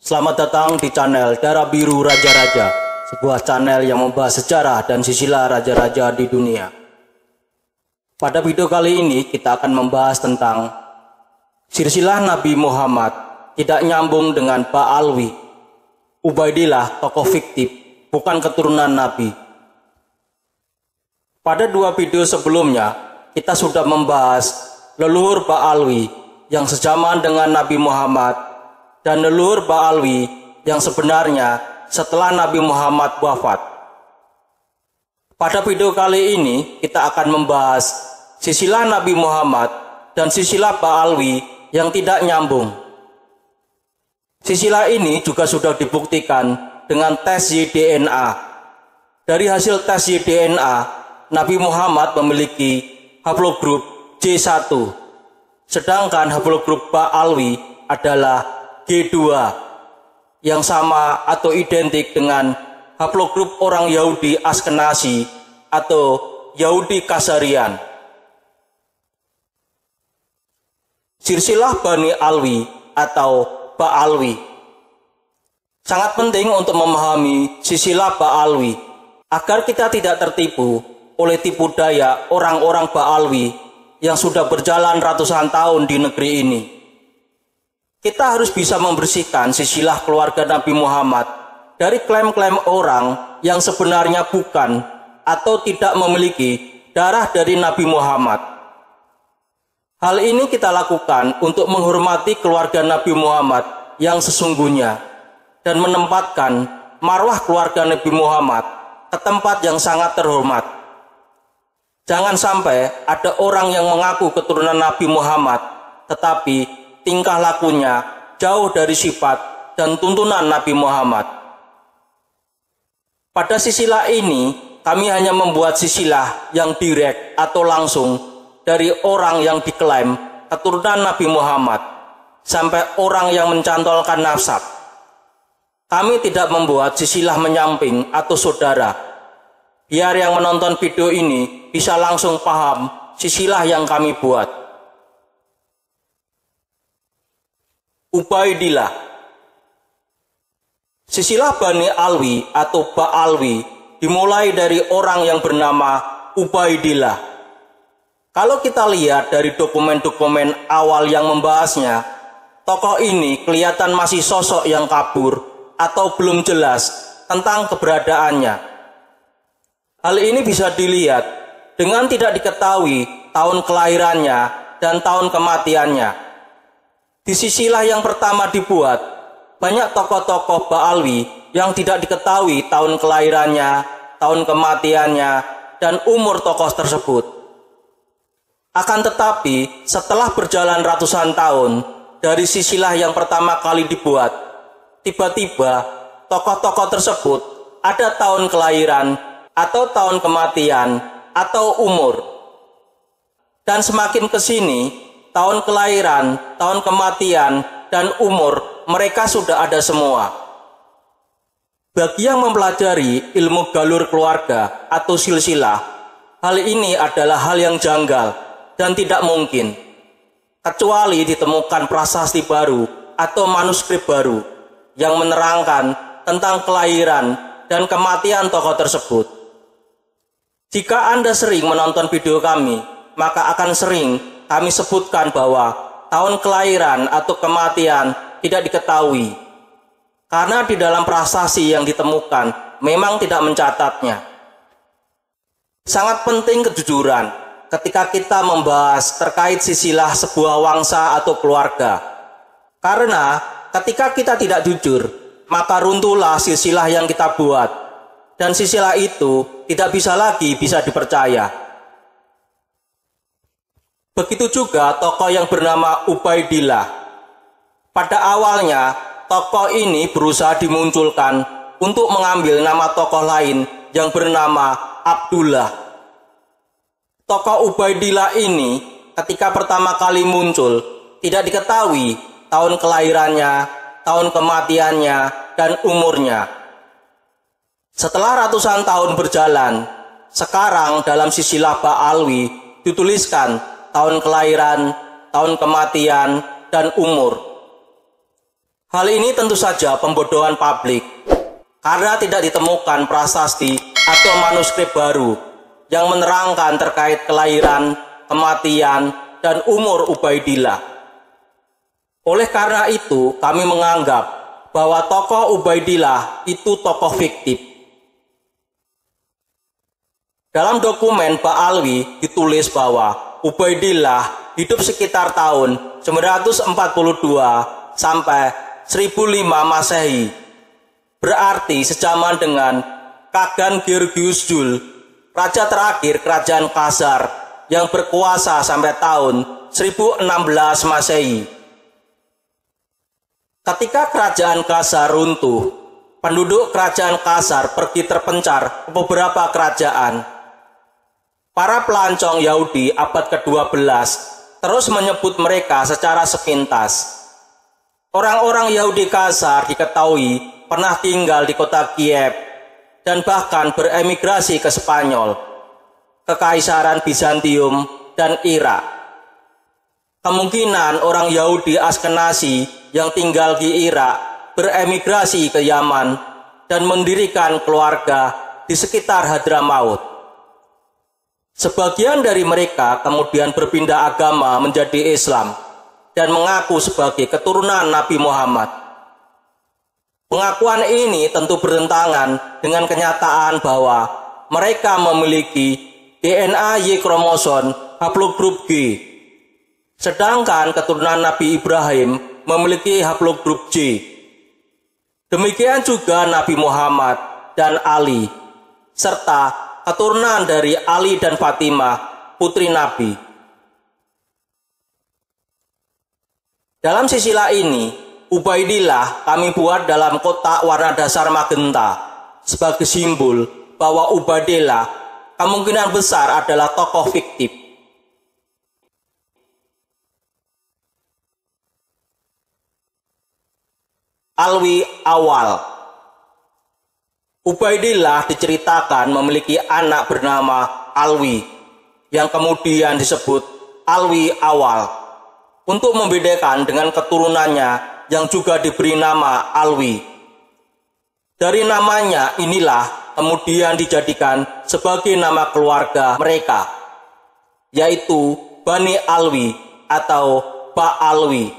Selamat datang di channel Darah Biru Raja-Raja, sebuah channel yang membahas sejarah dan silsilah raja-raja di dunia. Pada video kali ini kita akan membahas tentang silsilah Nabi Muhammad tidak nyambung dengan Ba'alwi. Ubaidillah tokoh fiktif, bukan keturunan Nabi. Pada dua video sebelumnya kita sudah membahas leluhur Ba'alwi yang sezaman dengan Nabi Muhammad dan leluhur Ba'alwi yang sebenarnya setelah Nabi Muhammad wafat. Pada video kali ini kita akan membahas silsilah Nabi Muhammad dan silsilah Ba'alwi yang tidak nyambung. Silsilah ini juga sudah dibuktikan dengan tes Y-DNA. Dari hasil tes Y-DNA, Nabi Muhammad memiliki haplogrup J1, sedangkan haplogrup Ba'alwi adalah G2 yang sama atau identik dengan haplogrup orang Yahudi Askenazi atau Yahudi Khazarian. Silsilah Bani Alwi atau Ba'alwi sangat penting untuk memahami silsilah Ba'alwi agar kita tidak tertipu oleh tipu daya orang-orang Ba'alwi yang sudah berjalan ratusan tahun di negeri ini. Kita harus bisa membersihkan silsilah keluarga Nabi Muhammad dari klaim-klaim orang yang sebenarnya bukan atau tidak memiliki darah dari Nabi Muhammad. Hal ini kita lakukan untuk menghormati keluarga Nabi Muhammad yang sesungguhnya dan menempatkan marwah keluarga Nabi Muhammad ke tempat yang sangat terhormat. Jangan sampai ada orang yang mengaku keturunan Nabi Muhammad tetapi tingkah lakunya jauh dari sifat dan tuntunan Nabi Muhammad. Pada silsilah ini, kami hanya membuat silsilah yang direct atau langsung dari orang yang diklaim keturunan Nabi Muhammad sampai orang yang mencantolkan nasab. Kami tidak membuat silsilah menyamping atau saudara. Biar yang menonton video ini bisa langsung paham silsilah yang kami buat. Ubaidillah. Silsilah Bani Alwi atau Ba'alwi dimulai dari orang yang bernama Ubaidillah. Kalau kita lihat dari dokumen-dokumen awal yang membahasnya, tokoh ini kelihatan masih sosok yang kabur atau belum jelas tentang keberadaannya. Hal ini bisa dilihat dengan tidak diketahui tahun kelahirannya dan tahun kematiannya. Di silsilah yang pertama dibuat, banyak tokoh-tokoh Ba'alwi yang tidak diketahui tahun kelahirannya, tahun kematiannya, dan umur tokoh tersebut. Akan tetapi, setelah berjalan ratusan tahun dari silsilah yang pertama kali dibuat, tiba-tiba tokoh-tokoh tersebut ada tahun kelahiran atau tahun kematian atau umur. Dan semakin ke sini, tahun kelahiran, tahun kematian, dan umur mereka sudah ada semua. Bagi yang mempelajari ilmu galur keluarga atau silsilah, hal ini adalah hal yang janggal dan tidak mungkin, kecuali ditemukan prasasti baru atau manuskrip baru yang menerangkan tentang kelahiran dan kematian tokoh tersebut. Jika Anda sering menonton video kami, maka akan sering kami sebutkan bahwa tahun kelahiran atau kematian tidak diketahui, karena di dalam prasasti yang ditemukan memang tidak mencatatnya. Sangat penting kejujuran ketika kita membahas terkait silsilah sebuah wangsa atau keluarga, karena ketika kita tidak jujur, maka runtuhlah silsilah yang kita buat, dan silsilah itu tidak bisa lagi bisa dipercaya. Begitu juga tokoh yang bernama Ubaidillah. Pada awalnya, tokoh ini berusaha dimunculkan untuk mengambil nama tokoh lain yang bernama Abdullah. Tokoh Ubaidillah ini ketika pertama kali muncul tidak diketahui tahun kelahirannya, tahun kematiannya, dan umurnya. Setelah ratusan tahun berjalan, sekarang dalam silsilah Ba'alwi dituliskan tahun kelahiran, tahun kematian, dan umur. Hal ini tentu saja pembodohan publik, karena tidak ditemukan prasasti atau manuskrip baru yang menerangkan terkait kelahiran, kematian, dan umur Ubaidillah. Oleh karena itu, kami menganggap bahwa tokoh Ubaidillah itu tokoh fiktif. Dalam dokumen Ba'alwi ditulis bahwa Ubaidillah hidup sekitar tahun 942 sampai 1005 Masehi, berarti sejaman dengan Kagan Georgius Jul, raja terakhir kerajaan Khazar yang berkuasa sampai tahun 1016 Masehi. Ketika kerajaan Khazar runtuh, penduduk kerajaan Khazar pergi terpencar ke beberapa kerajaan. Para pelancong Yahudi abad ke-12 terus menyebut mereka secara sepintas. Orang-orang Yahudi Khazar diketahui pernah tinggal di kota Kiev dan bahkan beremigrasi ke Spanyol, Kekaisaran Bizantium, dan Irak. Kemungkinan orang Yahudi Askenazi yang tinggal di Irak beremigrasi ke Yaman dan mendirikan keluarga di sekitar Hadramaut. Sebagian dari mereka kemudian berpindah agama menjadi Islam dan mengaku sebagai keturunan Nabi Muhammad. Pengakuan ini tentu bertentangan dengan kenyataan bahwa mereka memiliki DNA Y kromosom haplogrup G, sedangkan keturunan Nabi Ibrahim memiliki haplogrup J. Demikian juga Nabi Muhammad dan Ali, serta keturunan dari Ali dan Fatimah, putri Nabi. Dalam silsilah ini, Ubaidillah kami buat dalam kotak warna dasar magenta sebagai simbol bahwa Ubaidillah kemungkinan besar adalah tokoh fiktif. Alwi awal. Ubaidillah diceritakan memiliki anak bernama Alwi yang kemudian disebut Alwi awal untuk membedakan dengan keturunannya yang juga diberi nama Alwi. Dari namanya inilah kemudian dijadikan sebagai nama keluarga mereka, yaitu Bani Alwi atau Ba'alwi.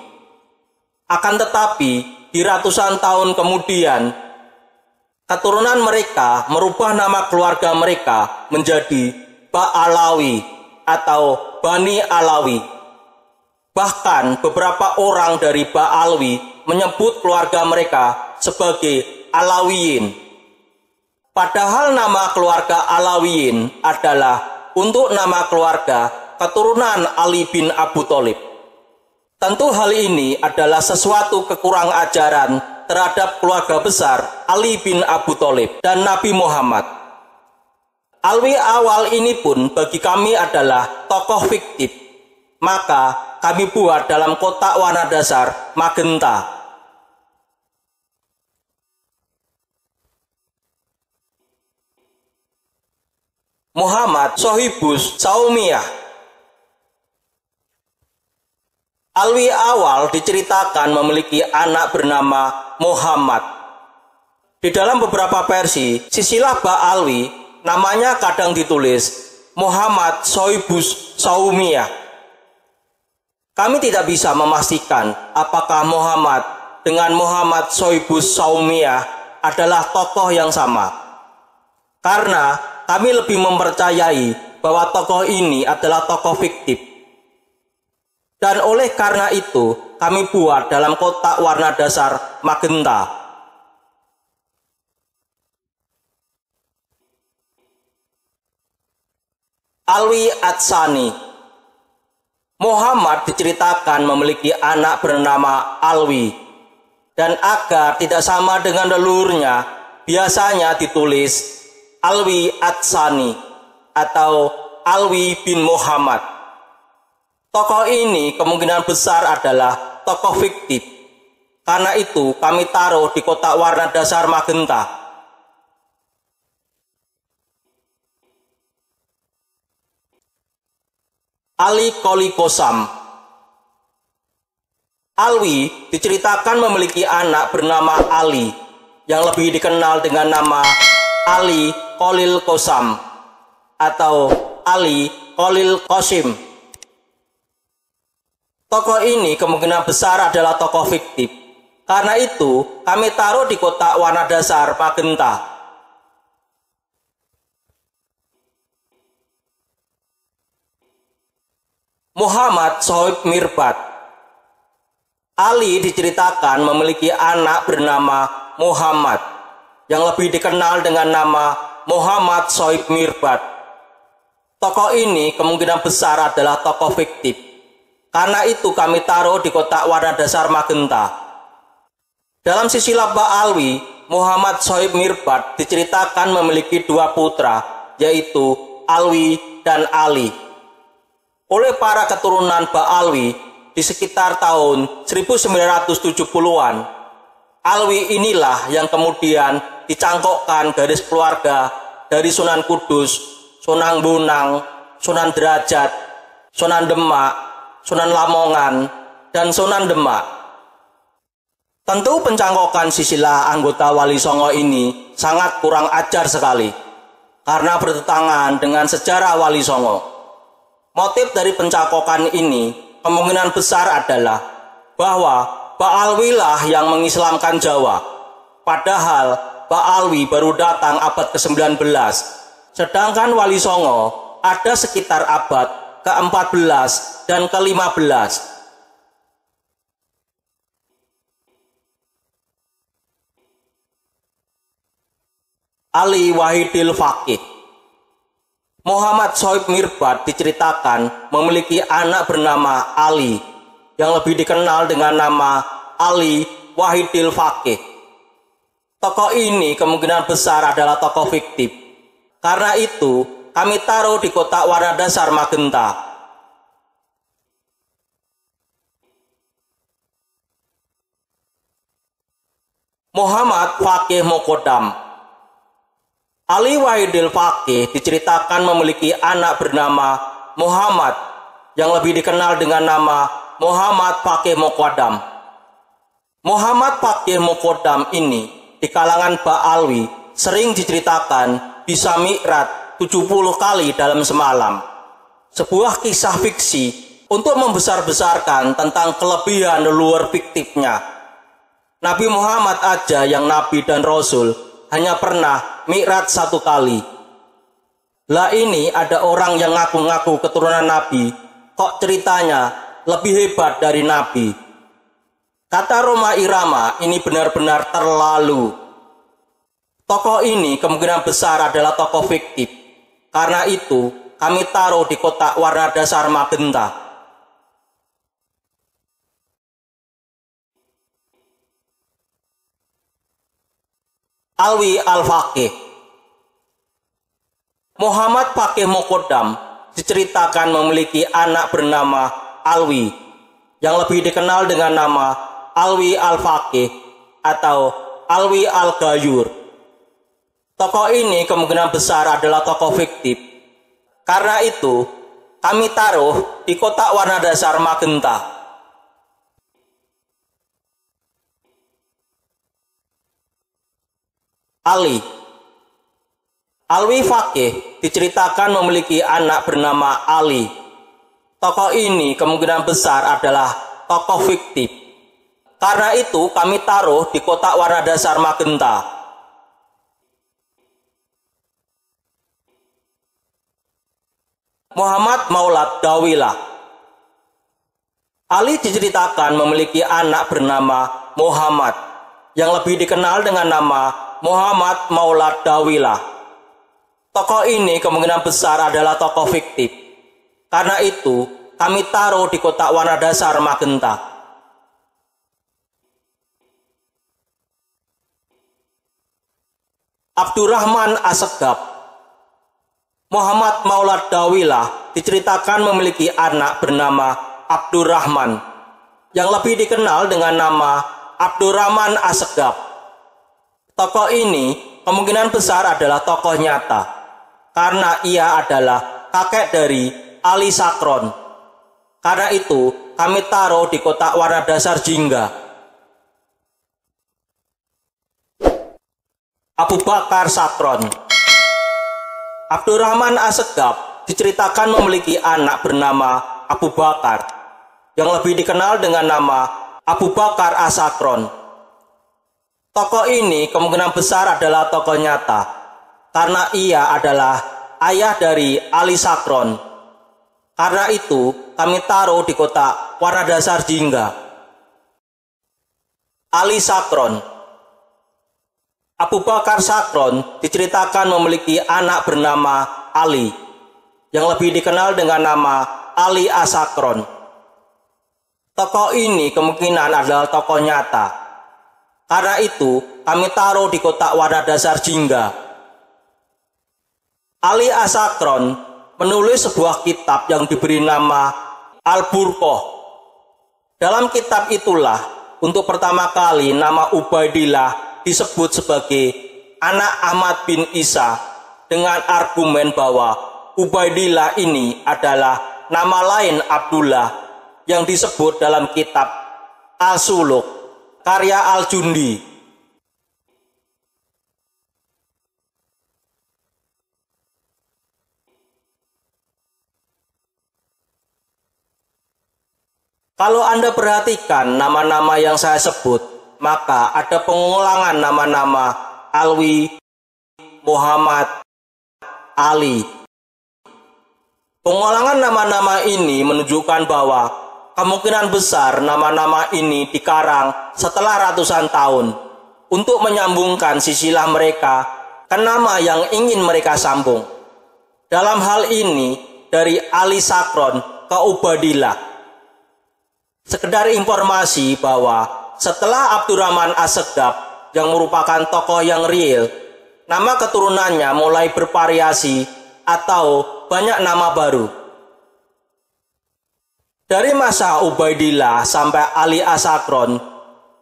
Akan tetapi, di ratusan tahun kemudian, keturunan mereka merubah nama keluarga mereka menjadi Ba'alawi atau Bani Alawi. Bahkan beberapa orang dari Ba'alwi menyebut keluarga mereka sebagai Alawiyin. Padahal nama keluarga Alawiyin adalah untuk nama keluarga keturunan Ali bin Abu Thalib. Tentu hal ini adalah sesuatu kekurang ajaran terhadap keluarga besar Ali bin Abu Thalib dan Nabi Muhammad. Alwi awal ini pun bagi kami adalah tokoh fiktif. Maka kami buat dalam kotak warna dasar magenta. Muhammad Sohibus Saumiyah. Alwi awal diceritakan memiliki anak bernama Muhammad. Di dalam beberapa versi, silsilah Ba'alwi namanya kadang ditulis Muhammad Sohibus Saumiyah. Kami tidak bisa memastikan apakah Muhammad dengan Muhammad Sohibus Saumiyah adalah tokoh yang sama. Karena kami lebih mempercayai bahwa tokoh ini adalah tokoh fiktif. Dan oleh karena itu, kami buat dalam kotak warna dasar magenta. Alwi Atsani. Muhammad diceritakan memiliki anak bernama Alwi, dan agar tidak sama dengan leluhurnya, biasanya ditulis Alwi Atsani atau Alwi bin Muhammad. Tokoh ini kemungkinan besar adalah tokoh fiktif. Karena itu kami taruh di kotak warna dasar magenta. Ali Koli Kosam. Alwi diceritakan memiliki anak bernama Ali, yang lebih dikenal dengan nama Ali Khalil Qosam atau Ali Khalil Qasim. Tokoh ini kemungkinan besar adalah tokoh fiktif. Karena itu, kami taruh di kotak warna dasar magenta. Muhammad Shoaib Mirbad. Ali diceritakan memiliki anak bernama Muhammad, yang lebih dikenal dengan nama Muhammad Shoaib Mirbad. Tokoh ini kemungkinan besar adalah tokoh fiktif. Karena itu kami taruh di kotak warna dasar magenta. Dalam silsilah Ba'alwi, Muhammad Shoaib Mirbad diceritakan memiliki dua putra, yaitu Alwi dan Ali. Oleh para keturunan Ba'alwi di sekitar tahun 1970-an, Alwi inilah yang kemudian dicangkokkan garis keluarga dari Sunan Kudus, Sunan Bonang, Sunan Derajat, Sunan Demak, Sunan Lamongan, dan Sunan Demak. Tentu pencangkokan silsilah anggota Wali Songo ini sangat kurang ajar sekali, karena bertentangan dengan sejarah Wali Songo. Motif dari pencangkokan ini kemungkinan besar adalah bahwa Ba'alwi lah yang mengislamkan Jawa, padahal Ba'alwi baru datang abad ke-19, sedangkan Wali Songo ada sekitar abad ke-14 dan ke-15. Ali Wahidil Faqih. Muhammad Shoaib Mirbad diceritakan memiliki anak bernama Ali, yang lebih dikenal dengan nama Ali Wahidil Faqih. Tokoh ini kemungkinan besar adalah tokoh fiktif. Karena itu, kami taruh di kotak warna dasar magenta. Muhammad Faqih Mokodam. Ali Wahidil Faqih diceritakan memiliki anak bernama Muhammad, yang lebih dikenal dengan nama Muhammad Faqih Mokodam. Muhammad Faqih Mokodam ini di kalangan Ba'alwi sering diceritakan bisa mi'raj 70 kali dalam semalam. Sebuah kisah fiksi untuk membesar-besarkan tentang kelebihan leluhur fiktifnya. Nabi Muhammad aja yang Nabi dan Rasul hanya pernah mi'raj 1 kali. Lah ini ada orang yang ngaku-ngaku keturunan Nabi, kok ceritanya lebih hebat dari Nabi. Kata Roma Irama, ini benar-benar terlalu. Tokoh ini kemungkinan besar adalah tokoh fiktif. Karena itu, kami taruh di kotak warna dasar magenta. Alwi Al-Faqih. Muhammad Faqih Mokodam diceritakan memiliki anak bernama Alwi, yang lebih dikenal dengan nama Alwi Al-Faqih atau Alwi Al-Gayur. Tokoh ini kemungkinan besar adalah tokoh fiktif. Karena itu, kami taruh di kotak warna dasar magenta. Ali. Alwi Faqih diceritakan memiliki anak bernama Ali. Tokoh ini kemungkinan besar adalah tokoh fiktif. Karena itu kami taruh di kotak warna dasar magenta. Muhammad Maulad Dawilah. Ali diceritakan memiliki anak bernama Muhammad, yang lebih dikenal dengan nama Muhammad Maulad Dawilah. Tokoh ini kemungkinan besar adalah tokoh fiktif. Karena itu, kami taruh di kotak warna dasar magenta. Abdurrahman Assegaf. Muhammad Maulad Dawilah diceritakan memiliki anak bernama Abdurrahman, yang lebih dikenal dengan nama Abdurrahman Assegaf. Tokoh ini kemungkinan besar adalah tokoh nyata, karena ia adalah kakek dari Ali Sakron. Karena itu, kami taruh di kotak warna dasar jingga. Abu Bakar Sakron. Abdurrahman Assegaf diceritakan memiliki anak bernama Abu Bakar, yang lebih dikenal dengan nama Abu Bakar As-Sakron. Tokoh ini kemungkinan besar adalah tokoh nyata, karena ia adalah ayah dari Ali Sakron. Karena itu, kami taruh di kotak warna dasar jingga. Ali Sakron. Abu Bakar Sakron diceritakan memiliki anak bernama Ali, yang lebih dikenal dengan nama Ali As-Sakron. Tokoh ini kemungkinan adalah tokoh nyata. Karena itu, kami taruh di kotak warna dasar jingga. Ali As-Sakron menulis sebuah kitab yang diberi nama Al-Burqah. Dalam kitab itulah, untuk pertama kali nama Ubaidillah disebut sebagai anak Ahmad bin Isa dengan argumen bahwa Ubaidillah ini adalah nama lain Abdullah yang disebut dalam kitab Al-Suluk karya Al-Jundi. Kalau Anda perhatikan nama-nama yang saya sebut, maka ada pengulangan nama-nama Alwi, Muhammad, Ali. Pengulangan nama-nama ini menunjukkan bahwa kemungkinan besar nama-nama ini dikarang setelah ratusan tahun untuk menyambungkan silsilah mereka ke nama yang ingin mereka sambung. Dalam hal ini dari Ali Sakron ke Ubaidillah. Sekedar informasi bahwa setelah Abdurrahman Assegaf yang merupakan tokoh yang real, nama keturunannya mulai bervariasi atau banyak nama baru. Dari masa Ubaidillah sampai Ali As-Sakron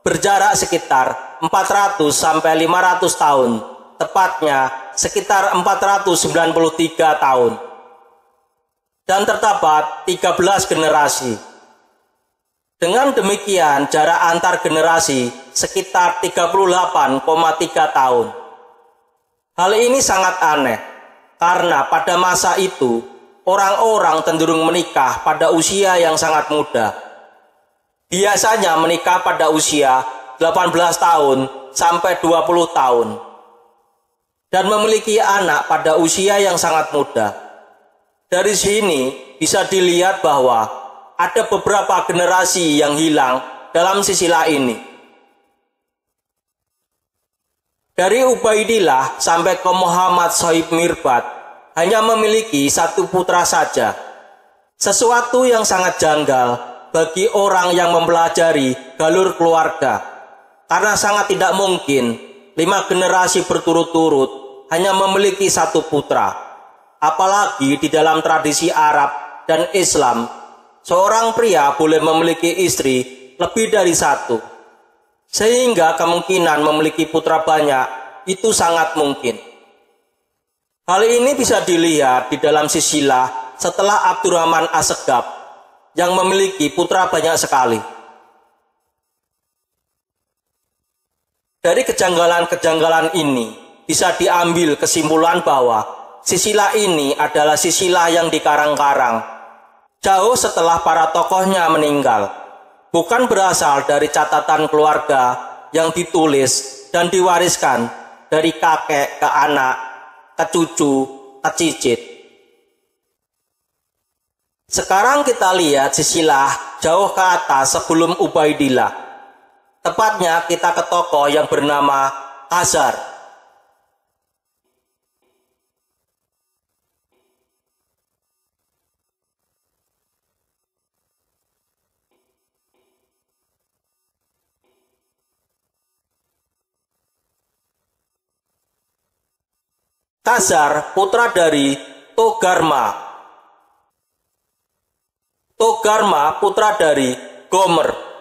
berjarak sekitar 400 sampai 500 tahun, tepatnya sekitar 493 tahun. Dan terdapat 13 generasi. Dengan demikian, jarak antar generasi sekitar 38,3 tahun. Hal ini sangat aneh, karena pada masa itu, orang-orang cenderung menikah pada usia yang sangat muda. Biasanya menikah pada usia 18 tahun sampai 20 tahun. Dan memiliki anak pada usia yang sangat muda. Dari sini bisa dilihat bahwa ada beberapa generasi yang hilang dalam silsilah ini. Dari Ubaidillah sampai ke Muhammad Sohib Mirbad hanya memiliki satu putra saja. Sesuatu yang sangat janggal bagi orang yang mempelajari galur keluarga. Karena sangat tidak mungkin 5 generasi berturut-turut hanya memiliki satu putra. Apalagi di dalam tradisi Arab dan Islam, seorang pria boleh memiliki istri lebih dari satu, sehingga kemungkinan memiliki putra banyak itu sangat mungkin. Hal ini bisa dilihat di dalam silsilah setelah Abdurrahman Assegaf yang memiliki putra banyak sekali. Dari kejanggalan-kejanggalan ini bisa diambil kesimpulan bahwa silsilah ini adalah silsilah yang dikarang-karang jauh setelah para tokohnya meninggal, bukan berasal dari catatan keluarga yang ditulis dan diwariskan dari kakek ke anak, ke cucu, ke cicit. Sekarang kita lihat silsilah jauh ke atas sebelum Ubaidillah. Tepatnya kita ke tokoh yang bernama Khazar. Khazar putra dari Togarma. Togarma putra dari Gomer.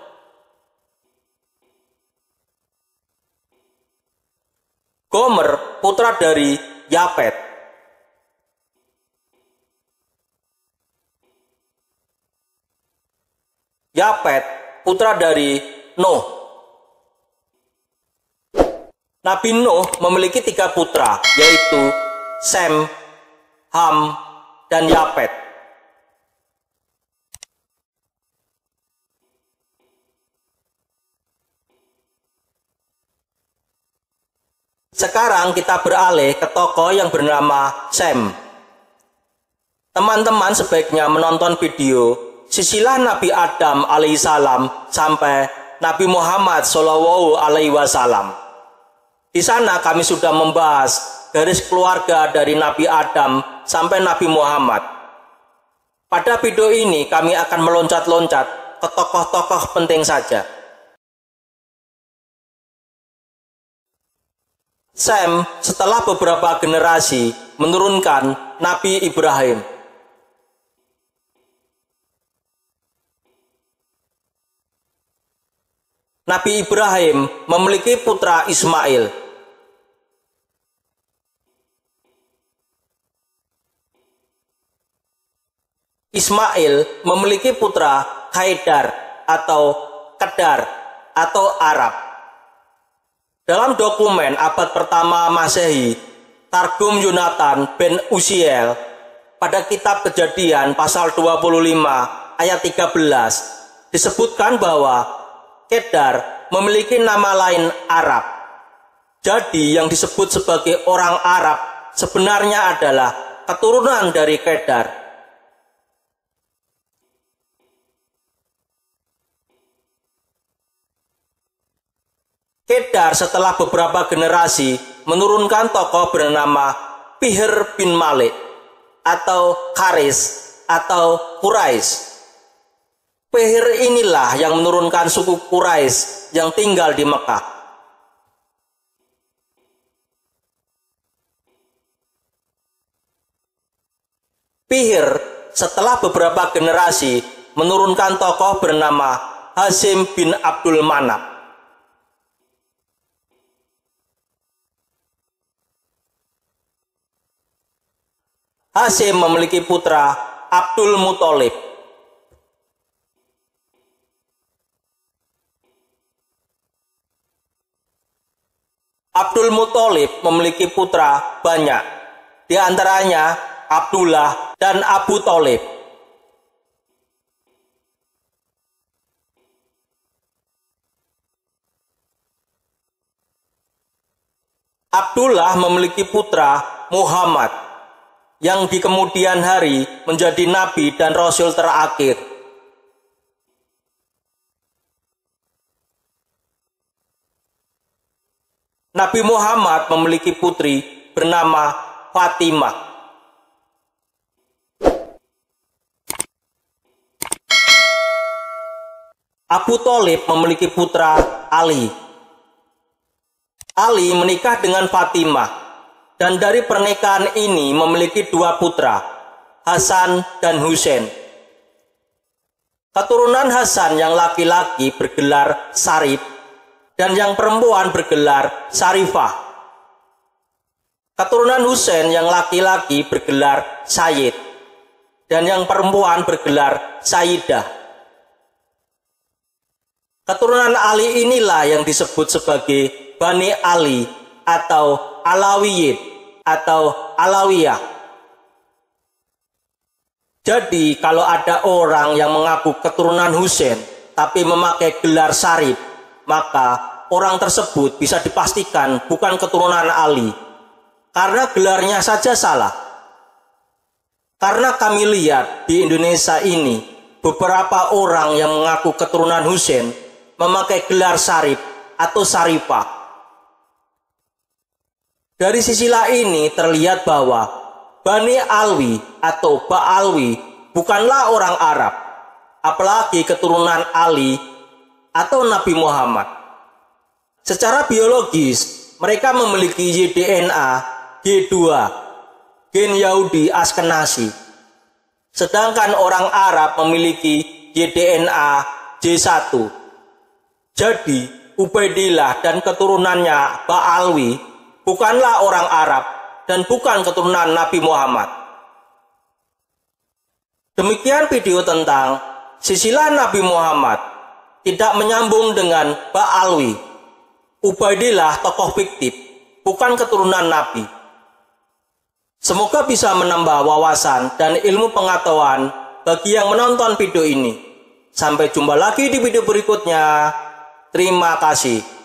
Gomer putra dari Yapet. Yafet putra dari Nuh. Nabi Nuh memiliki 3 putra, yaitu Sem, Ham, dan Yafet. Sekarang kita beralih ke tokoh yang bernama Sem. Teman-teman sebaiknya menonton video silsilah Nabi Adam alaihissalam sampai Nabi Muhammad Shallallahu alaihi wasallam. Di sana kami sudah membahas garis keluarga dari Nabi Adam sampai Nabi Muhammad. Pada video ini kami akan meloncat-loncat ke tokoh-tokoh penting saja. Sem setelah beberapa generasi menurunkan Nabi Ibrahim. Nabi Ibrahim memiliki putra Ismail. Ismail memiliki putra Haidar atau Kedar atau Arab. Dalam dokumen abad pertama Masehi, Targum Yonatan bin Uziel, pada kitab Kejadian pasal 25 ayat 13, disebutkan bahwa Kedar memiliki nama lain Arab. Jadi yang disebut sebagai orang Arab sebenarnya adalah keturunan dari Kedar. Kedar setelah beberapa generasi menurunkan tokoh bernama Fihr bin Malik atau Karis atau Quraisy. Fihr inilah yang menurunkan suku Quraisy yang tinggal di Mekah. Fihr setelah beberapa generasi menurunkan tokoh bernama Hasyim bin Abdul Manaf. Hasyim memiliki putra Abdul Muthalib. Abdul Muthalib memiliki putra banyak, di antaranya Abdullah dan Abu Thalib. Abdullah memiliki putra Muhammad, yang di kemudian hari menjadi nabi dan rasul terakhir. Nabi Muhammad memiliki putri bernama Fatimah. Abu Thalib memiliki putra Ali. Ali menikah dengan Fatimah. Dan dari pernikahan ini memiliki 2 putra, Hasan dan Husain. Keturunan Hasan yang laki-laki bergelar Syarif dan yang perempuan bergelar Syarifah. Keturunan Husain yang laki-laki bergelar Sayyid dan yang perempuan bergelar Sayyidah. Keturunan Ali inilah yang disebut sebagai Bani Ali atau Alawiyin atau Alawiyah. Jadi kalau ada orang yang mengaku keturunan Husain tapi memakai gelar Syarif, maka orang tersebut bisa dipastikan bukan keturunan Ali, karena gelarnya saja salah. Karena kami lihat di Indonesia ini beberapa orang yang mengaku keturunan Husain memakai gelar Syarif atau Syarifah. Dari sisilah ini terlihat bahwa Bani Alwi atau Ba'alwi bukanlah orang Arab, apalagi keturunan Ali atau Nabi Muhammad. Secara biologis, mereka memiliki YDNA G2, gen Yahudi Askenazi. Sedangkan orang Arab memiliki YDNA J1. Jadi, Ubaidillah dan keturunannya Ba'alwi bukanlah orang Arab dan bukan keturunan Nabi Muhammad. Demikian video tentang sisilah Nabi Muhammad tidak menyambung dengan Ba'alwi. Ubaidillah tokoh fiktif, bukan keturunan Nabi. Semoga bisa menambah wawasan dan ilmu pengetahuan bagi yang menonton video ini. Sampai jumpa lagi di video berikutnya. Terima kasih.